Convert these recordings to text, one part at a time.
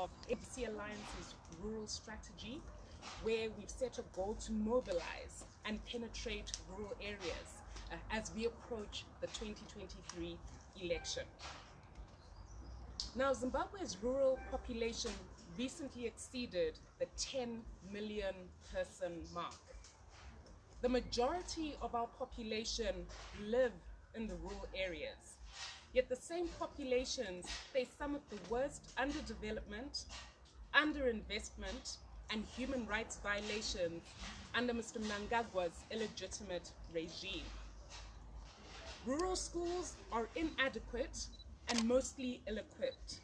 of MDC Alliance's rural strategy, where we've set a goal to mobilize and penetrate rural areas as we approach the 2023 election. Now, Zimbabwe's rural population recently exceeded the 10 million person mark. The majority of our population live in the rural areas, yet the same populations face some of the worst underdevelopment, underinvestment, and human rights violations under Mr. Mnangagwa's illegitimate regime. Rural schools are inadequate and mostly ill-equipped.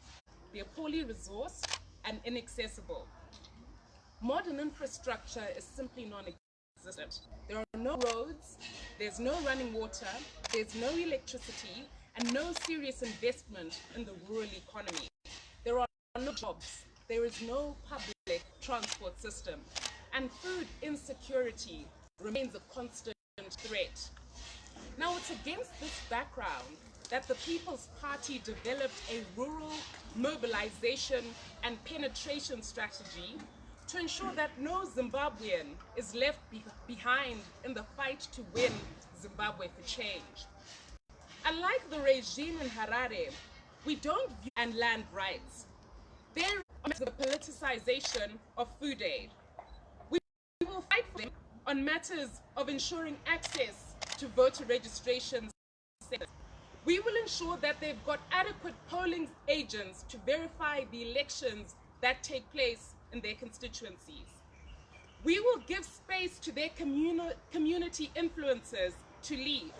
They are poorly resourced and inaccessible. Modern infrastructure is simply non-existent. There are no roads, there's no running water, there's no electricity, and no serious investment in the rural economy. There are no jobs, there is no public transport system, and food insecurity remains a constant threat. Now, it's against this background that the People's Party developed a rural mobilization and penetration strategy to ensure that no Zimbabwean is left behind in the fight to win Zimbabwe for change. Unlike the regime in Harare, we don't view land rights. There is the politicization of food aid. We will fight for them on matters of ensuring access to voter registration centers. We will ensure that they've got adequate polling agents to verify the elections that take place in their constituencies. We will give space to their community influencers to lead.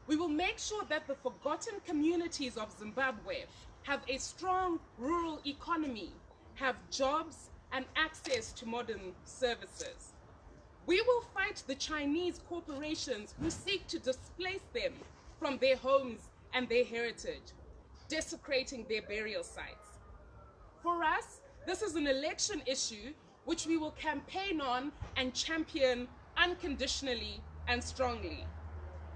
We will make sure that the forgotten communities of Zimbabwe have a strong rural economy, have jobs and access to modern services. We will fight the Chinese corporations who seek to displace them from their homes and their heritage, desecrating their burial sites. For us, this is an election issue which we will campaign on and champion unconditionally and strongly.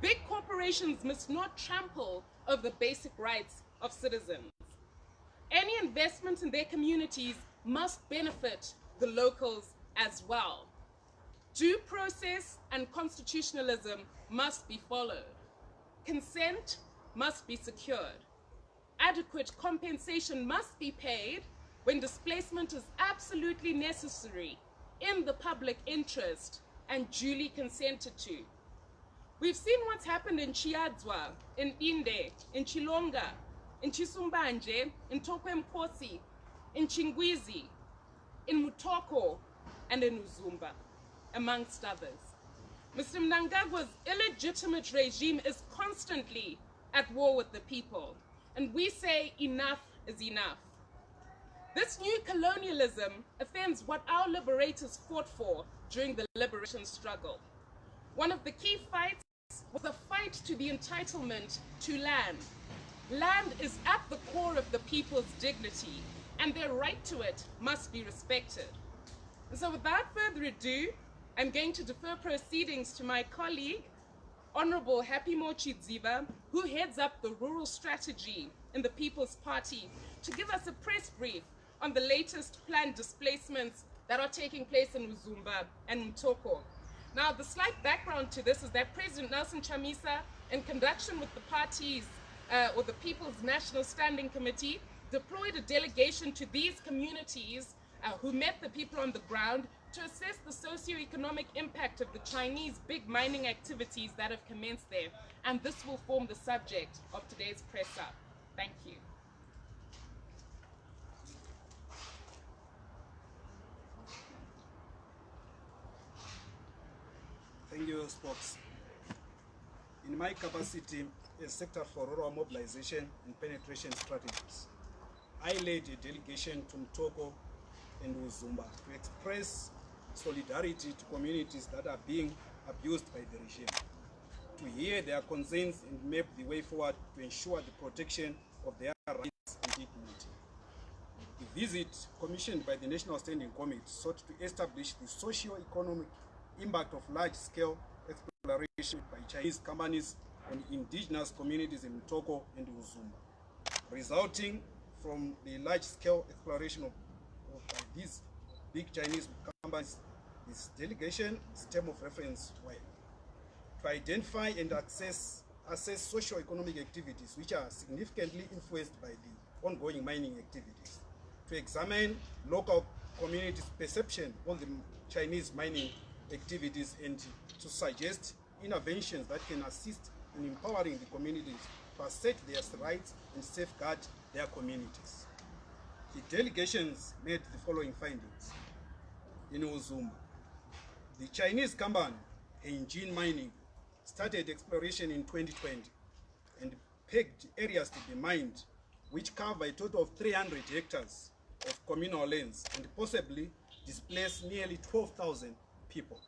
Big corporations must not trample over the basic rights of citizens. Any investment in their communities must benefit the locals as well. Due process and constitutionalism must be followed. Consent must be secured. Adequate compensation must be paid when displacement is absolutely necessary in the public interest and duly consented to. We've seen what's happened in Chiadzwa, in Inde, in Chilonga, in Chisumbanje, in Tokwemkosi, in Chingwizi, in Mutoko, and in Uzumba, amongst others. Mr. Mnangagwa's illegitimate regime is constantly at war with the people, and we say enough is enough. This new colonialism offends what our liberators fought for during the liberation struggle. One of the key fights was the fight to the entitlement to land. Land is at the core of the people's dignity, and their right to it must be respected. And so without further ado, I'm going to defer proceedings to my colleague, Honorable Happy Mochidziva, who heads up the rural strategy in the People's Party, to give us a press brief on the latest planned displacements that are taking place in Uzumba and Mutoko. Now, the slight background to this is that President Nelson Chamisa, in conjunction with the parties or the People's National Standing Committee, deployed a delegation to these communities who met the people on the ground to assess the socio-economic impact of the Chinese big mining activities that have commenced there. And this will form the subject of today's press up. Thank you. Thank you, Spokes. In my capacity as Sector for Rural Mobilization and Penetration Strategies, I led a delegation to Mutoko and Uzumba to express solidarity to communities that are being abused by the regime, to hear their concerns and map the way forward to ensure the protection of their rights and dignity. The visit, commissioned by the National Standing Committee, sought to establish the socio-economic impact of large-scale exploration by Chinese companies on indigenous communities in Mutoko and Uzumba, resulting from the large-scale exploration of these big Chinese companies, this delegation is term of reference were to identify and assess socio-economic activities which are significantly influenced by the ongoing mining activities, to examine local communities' perception on the Chinese mining activities, and to suggest interventions that can assist in empowering the communities to assert their rights and safeguard their communities. The delegations made the following findings. In Uzumba, the Chinese company Engine Mining started exploration in 2020 and pegged areas to be mined which cover a total of 300 hectares of communal lands and possibly displace nearly 12,000 people.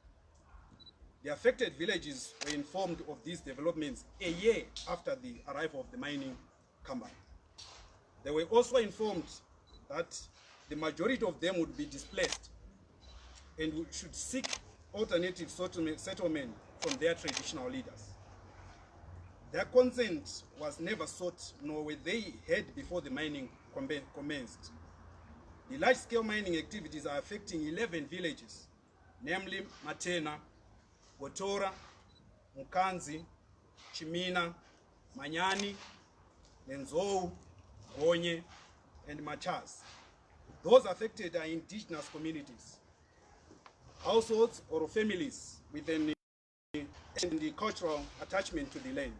The affected villages were informed of these developments a year after the arrival of the mining company. They were also informed that the majority of them would be displaced and should seek alternative settlement from their traditional leaders. Their consent was never sought, nor were they heard before the mining commenced. The large-scale mining activities are affecting 11 villages, namely Matena, Gotora, Mukanzi, Chimina, Manyani, Lenzou, Gonye, and Machas. Those affected are indigenous communities, households or families with the cultural attachment to the land.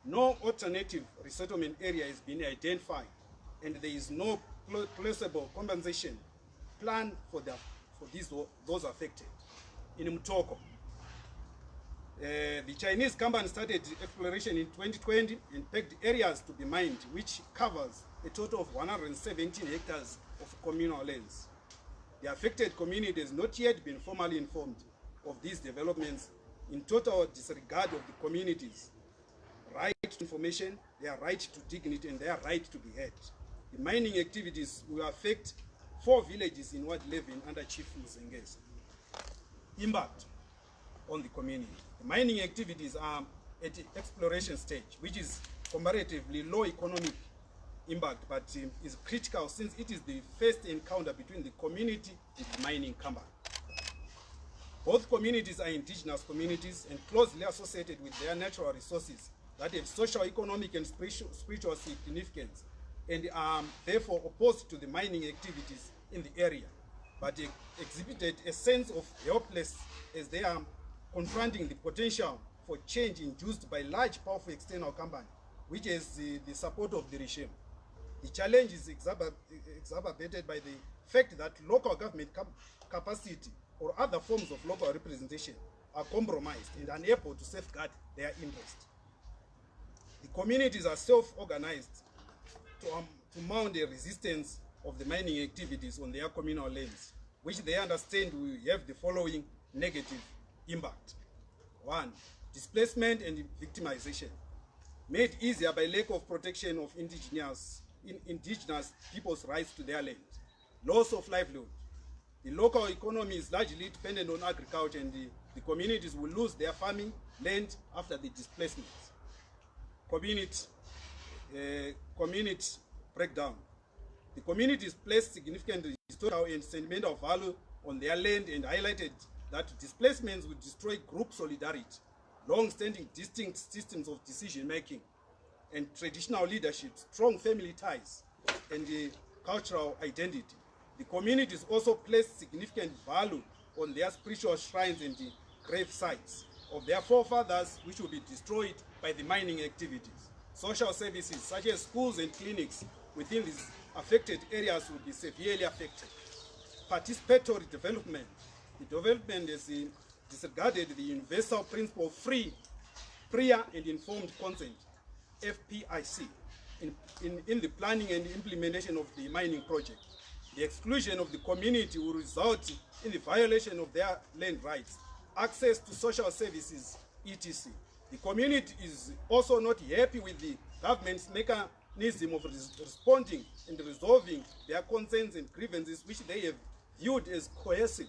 No alternative resettlement area has been identified, and there is no plausible compensation plan for those affected. In Mutoko, the Chinese company started exploration in 2020 and pegged areas to be mined, which covers a total of 117 hectares of communal lands. The affected community has not yet been formally informed of these developments, in total disregard of the community's right to information, their right to dignity, and their right to be heard. The mining activities will affect 4 villages in Ward 11 under Chief Mzengeza. Impact on the community. The mining activities are at the exploration stage, which is comparatively low economic impact, but is critical since it is the first encounter between the community and the mining company. Both communities are indigenous communities and closely associated with their natural resources that have social, economic, and spiritual significance, and are therefore opposed to the mining activities in the area, but exhibited a sense of helplessness as they are confronting the potential for change induced by large, powerful external company, which is the support of the regime. The challenge is exacerbated by the fact that local government capacity or other forms of local representation are compromised and unable to safeguard their interest. The communities are self-organized to mount a resistance of the mining activities on their communal lands, which they understand will have the following negative impact. 1. Displacement and victimization, made easier by lack of protection of indigenous people's rights to their land. Loss of livelihood. The local economy is largely dependent on agriculture, and the communities will lose their farming land after the displacement. Community breakdown. The communities placed significant historical and sentimental value on their land and highlighted that displacements would destroy group solidarity, long-standing distinct systems of decision-making, and traditional leadership, strong family ties, and cultural identity. The communities also placed significant value on their spiritual shrines and the grave sites of their forefathers, which will be destroyed by the mining activities. Social services such as schools and clinics within these affected areas will be severely affected. Participatory development. The development has disregarded the universal principle of free, prior and informed consent, FPIC, in the planning and implementation of the mining project. The exclusion of the community will result in the violation of their land rights, access to social services, etc. The community is also not happy with the government's mechanism of responding and resolving their concerns and grievances, which they have viewed as coercive,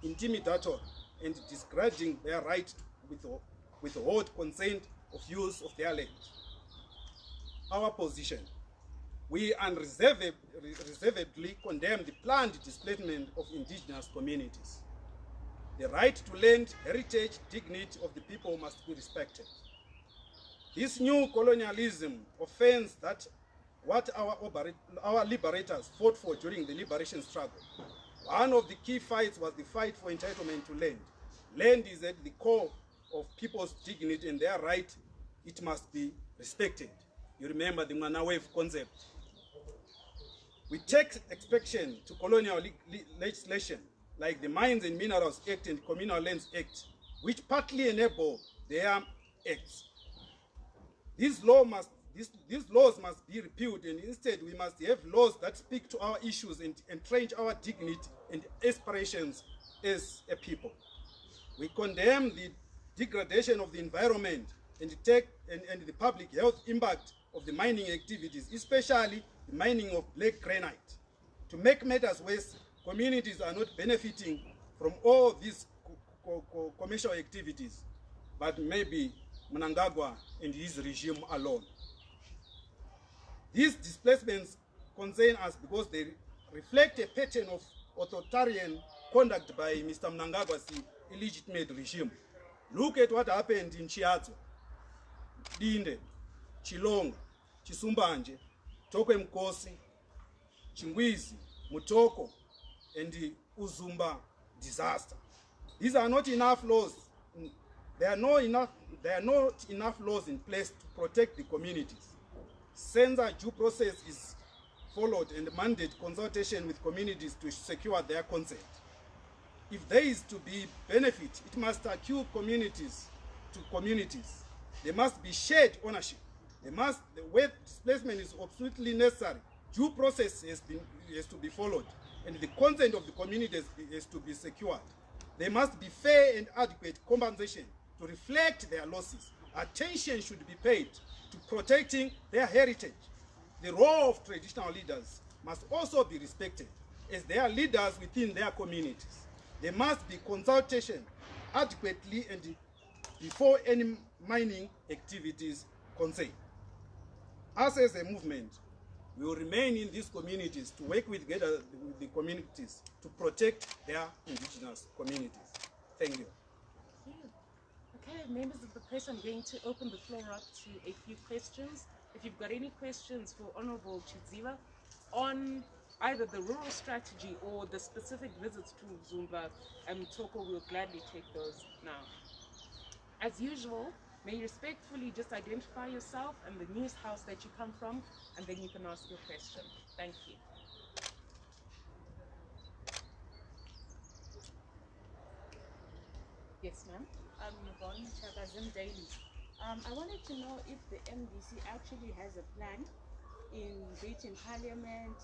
intimidatory, and disregarding their right to withhold consent of use of their land. Our position. We unreservedly condemn the planned displacement of indigenous communities. The right to land, heritage, dignity of the people must be respected. This new colonialism offends that what our liberators fought for during the liberation struggle. One of the key fights was the fight for entitlement to land. Land is at the core of people's dignity and their right. It must be respected. You remember the Mwana-Wave concept. We take exception to colonial legislation like the Mines and Minerals Act and Communal Lands Act, which partly enable their acts. These laws must be repealed, and instead we must have laws that speak to our issues and entrench our dignity and aspirations as a people. We condemn the degradation of the environment and the public health impact of the mining activities, especially the mining of black granite. To make matters worse, communities are not benefiting from all these commercial activities, but maybe Mnangagwa and his regime alone. These displacements concern us because they reflect a pattern of authoritarian conduct by Mr. Mnangagwa's illegitimate regime. Look at what happened in Chiadzo, Dinde, Chilonga, Chisumbanje, Tokwe Mkosi, Chingwizi, Mutoko, and the Uzumba disaster. These are not enough laws. There are not enough laws in place to protect the communities. Census due process is followed and mandate consultation with communities to secure their consent. If there is to be benefit, it must accrue communities to communities. There must be shared ownership. The way displacement is absolutely necessary. Due process has to be followed, and the consent of the communities has to be secured. There must be fair and adequate compensation to reflect their losses. Attention should be paid to protecting their heritage. The role of traditional leaders must also be respected as they are leaders within their communities. There must be consultation adequately and before any mining activities concern. Us as a movement, we will remain in these communities to work together with the communities to protect their indigenous communities. Thank you. Thank you. Okay, members of the press, I'm going to open the floor up to a few questions. If you've got any questions for Honorable Chidziva on either the rural strategy or the specific visits to Uzumba and Mutoko, we'll gladly take those now. As usual, may you respectfully just identify yourself and the news house that you come from, and then you can ask your question. Thank you. Yes, ma'am. I'm Yvonne Chagazim Daily. I wanted to know if the MDC actually has a plan in reaching Parliament.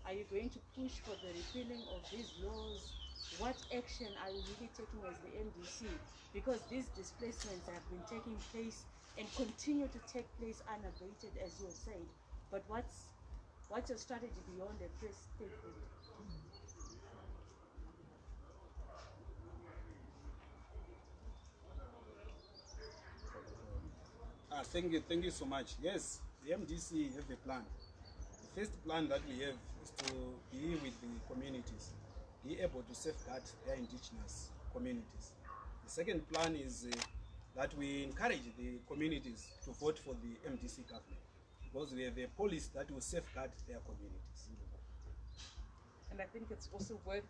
Are you going to push for the repealing of these laws? What action are you really taking as the MDC? Because these displacements have been taking place and continue to take place unabated, as you said. But what's your strategy beyond the press statement? Thank you so much. Yes, the MDC have a plan. The first plan that we have is to be with the communities, be able to safeguard their indigenous communities. The second plan is that we encourage the communities to vote for the MDC government because we have a policy that will safeguard their communities. And I think it's also worth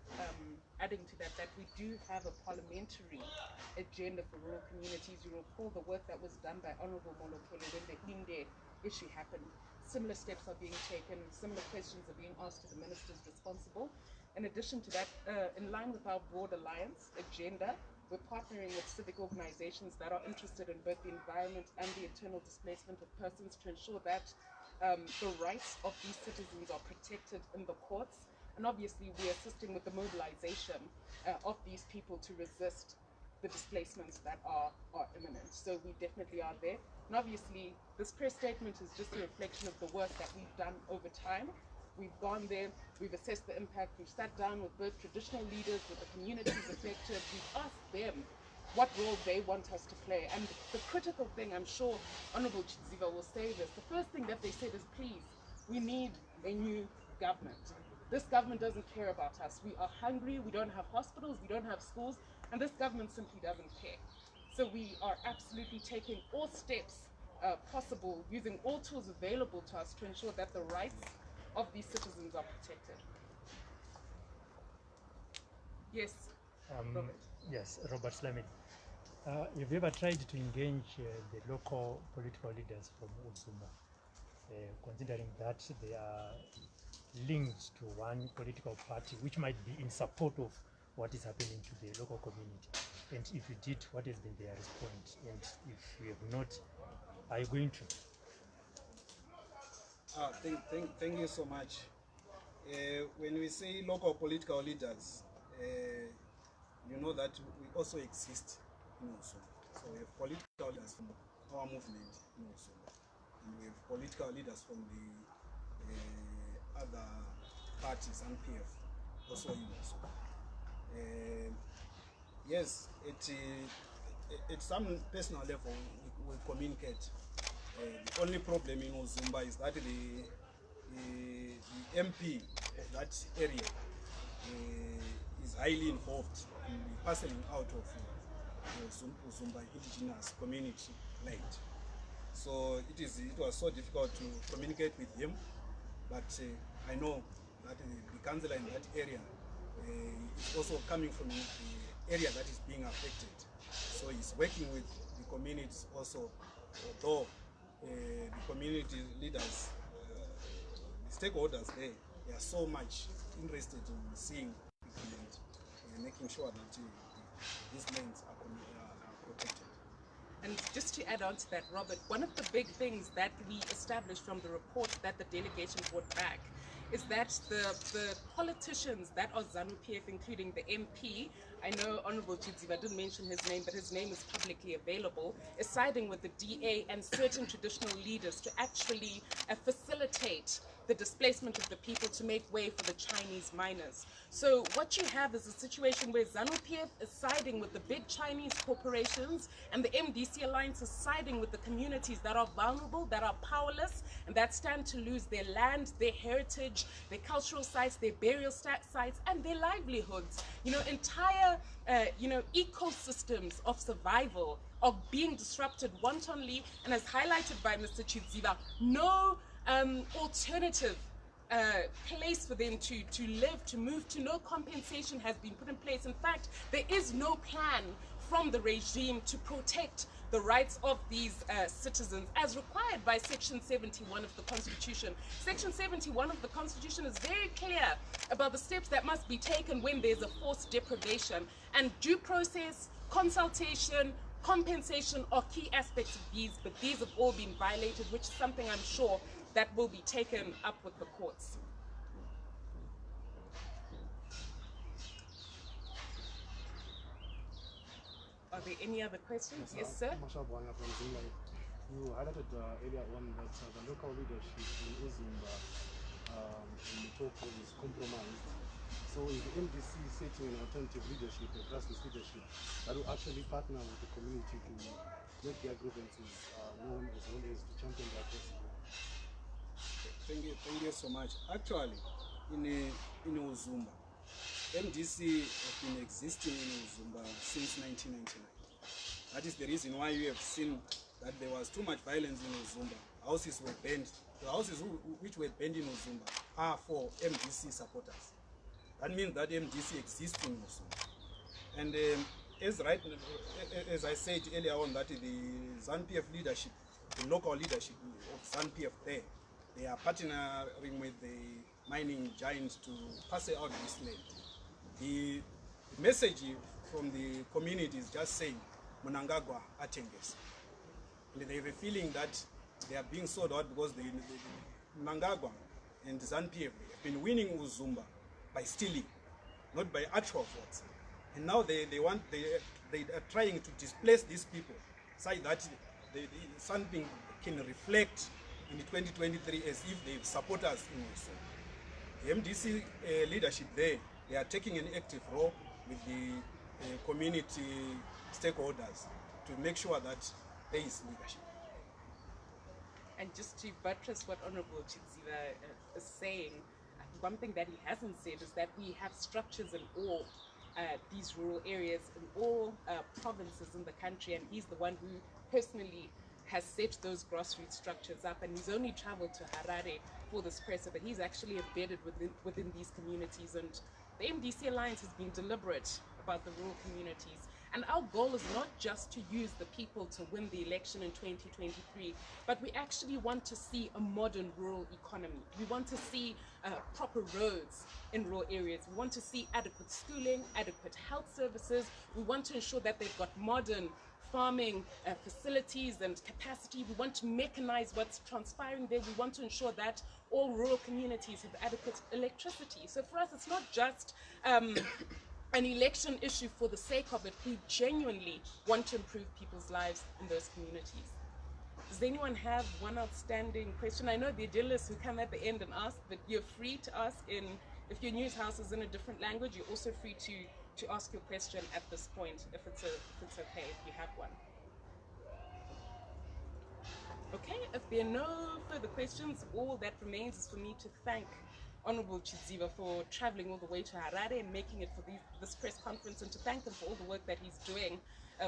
adding to that we do have a parliamentary agenda for rural communities. You recall the work that was done by Honorable Molokole when the Inde issue happened. Similar steps are being taken, similar questions are being asked to the ministers responsible. In addition to that, in line with our broad alliance agenda, we're partnering with civic organizations that are interested in both the environment and the internal displacement of persons to ensure that the rights of these citizens are protected in the courts. And obviously, we're assisting with the mobilization of these people to resist the displacements that are imminent. So we definitely are there. And obviously, this press statement is just a reflection of the work that we've done over time. We've gone there, we've assessed the impact, we've sat down with both traditional leaders, with the communities affected, we've asked them what role they want us to play. And the critical thing, I'm sure Honorable Chidziva will say this, the first thing that they said is, please, we need a new government. This government doesn't care about us. We are hungry, we don't have hospitals, we don't have schools, and this government simply doesn't care. So we are absolutely taking all steps possible, using all tools available to us to ensure that the rights of these citizens are protected. Yes, Robert. Yes, Robert Slammy. Have you ever tried to engage the local political leaders from Uzumba, considering that they are linked to one political party which might be in support of what is happening to the local community? And if you did, what has been their response? And if you have not, are you going to? Thank you so much. When we say local political leaders, you know that we also exist in Uzumba. So we have political leaders from our movement in Uzumba, and we have political leaders from the other parties, MDC, also in Uzumba. Yes, at some personal level, we communicate. The only problem in Uzumba is that the MP of that area is highly involved in the parceling out of Uzumba indigenous community land. So it was so difficult to communicate with him, but I know that the councillor in that area is also coming from the area that is being affected. So he's working with the communities also, although the community leaders, the stakeholders there, they are so much interested in seeing and making sure that these lands are protected. And just to add on to that, Robert, one of the big things that we established from the report that the delegation brought back is that the politicians that are Zanu-PF, including the MP, I know Honorable Chidziva didn't mention his name, but his name is publicly available, is siding with the DA and certain traditional leaders to actually facilitate the displacement of the people to make way for the Chinese miners. So what you have is a situation where Zanu-PF is siding with the big Chinese corporations, and the MDC Alliance is siding with the communities that are vulnerable, that are powerless, and that stand to lose their land, their heritage, their cultural sites, their burial sites, and their livelihoods. Entire ecosystems of survival are being disrupted wantonly, and as highlighted by Mr. Chidziva, no alternative place for them to live, to move to. No compensation has been put in place. In fact, there is no plan from the regime to protect the rights of these citizens as required by Section 71 of the Constitution. Section 71 of the Constitution is very clear about the steps that must be taken when there's a forced deprivation, and due process, consultation, compensation are key aspects of these, but these have all been violated, which is something I'm sure that will be taken up with the courts. Are there any other questions? Yes, sir. Masha Bwanga from Zimbabwe. You highlighted earlier on that the local leadership in Uzumba, Mutoko, is compromised. So is the MDC setting an alternative leadership, a grassroots leadership, that will actually partner with the community to make their grievances known, as well as to champion their causes? Thank you so much. Actually, in Uzumba, MDC has been existing in Uzumba since 1999. That is the reason why you have seen that there was too much violence in Uzumba. Houses were burned. The houses which were burned in Uzumba are for MDC supporters. That means that MDC exists in Uzumba. And as I said earlier on, that the Zanu-PF leadership, the local leadership of Zanu-PF there, they are partnering with the mining giants to pass out this land. The message from the community is just saying, Munangagwa Atenges. They have a feeling that they are being sold out because the Munangagwa and Zanu-PF have been winning Uzumba by stealing, not by actual votes. And now they are trying to displace these people, so that something can reflect in 2023 as if they support us in Uzumba. The MDC leadership there, they are taking an active role with the community stakeholders to make sure that there is leadership. And just to buttress what Honorable Chidziva is saying, one thing that he hasn't said is that we have structures in all these rural areas, in all provinces in the country, and he's the one who personally has set those grassroots structures up, and he's only traveled to Harare for this presser, but he's actually embedded within these communities. And the MDC Alliance has been deliberate about the rural communities. And our goal is not just to use the people to win the election in 2023, but we actually want to see a modern rural economy. We want to see proper roads in rural areas. We want to see adequate schooling, adequate health services. We want to ensure that they've got modern farming facilities and capacity. We want to mechanize what's transpiring there. We want to ensure that all rural communities have adequate electricity. So for us, it's not just an election issue for the sake of it. We genuinely want to improve people's lives in those communities. Does anyone have one outstanding question? I know there are journalists who come at the end and ask, but you're free to ask if your news house is in a different language, you're also free to ask your question at this point, if it's okay, if you have one. Okay, if there are no further questions, all that remains is for me to thank Honorable Chidziva for traveling all the way to Harare and making it for this press conference, and to thank him for all the work that he's doing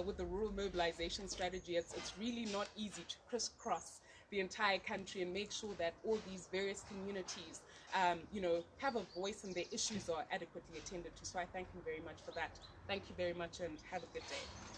with the rural mobilization strategy. It's really not easy to crisscross the entire country and make sure that all these various communities have a voice and their issues are adequately attended to. So I thank him very much for that. Thank you very much and have a good day.